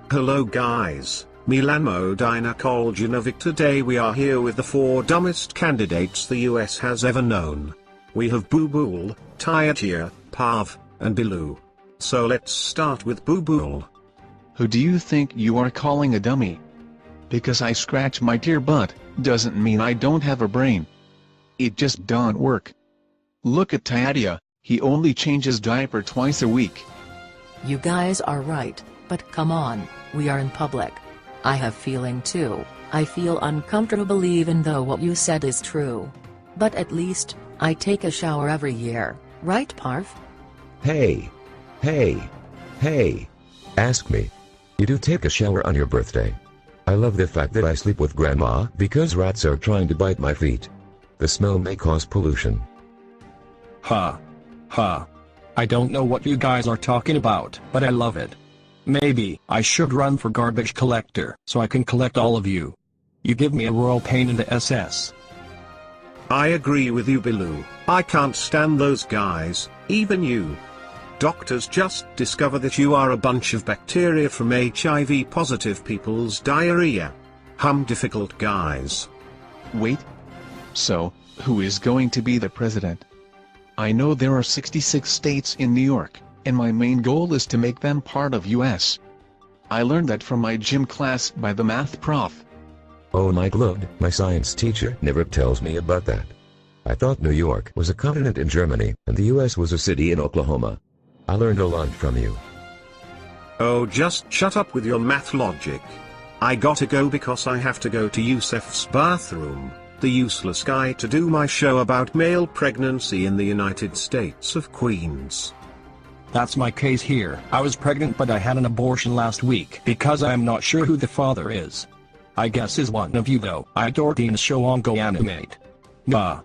Hello guys, Milano Dynakoljanovic. Today we are here with the 4 dumbest candidates the US has ever known. We have Bubul, Tyatia, Pav, and Bilou. So let's start with Bubul. Who do you think you are calling a dummy? Because I scratch my dear butt, doesn't mean I don't have a brain. It just don't work. Look at Tyatia, he only changes diaper twice a week. You guys are right, but come on, we are in public. I have feeling too. I feel uncomfortable even though what you said is true. But at least, I take a shower every year, right Parv? Hey. Ask me. You do take a shower on your birthday. I love the fact that I sleep with grandma because rats are trying to bite my feet. The smell may cause pollution. Ha. I don't know what you guys are talking about, but I love it. Maybe I should run for garbage collector so I can collect all of you. You give me a royal pain in the SS. I agree with you Bilou, I can't stand those guys, even you. Doctors just discover that you are a bunch of bacteria from HIV positive people's diarrhea. Difficult guys. Wait. So, who is going to be the president? I know there are 66 states in New York, and my main goal is to make them part of US. I learned that from my gym class by the math prof. Oh my god, my science teacher never tells me about that. I thought New York was a continent in Germany, and the US was a city in Oklahoma. I learned a lot from you. Oh just shut up with your math logic. I gotta go because I have to go to Yusef's bathroom, the useless guy, to do my show about male pregnancy in the United States of Queens. That's my case here. I was pregnant but I had an abortion last week because I am not sure who the father is. I guess is one of you though. I adore Dean's show on Go Animate. Nah.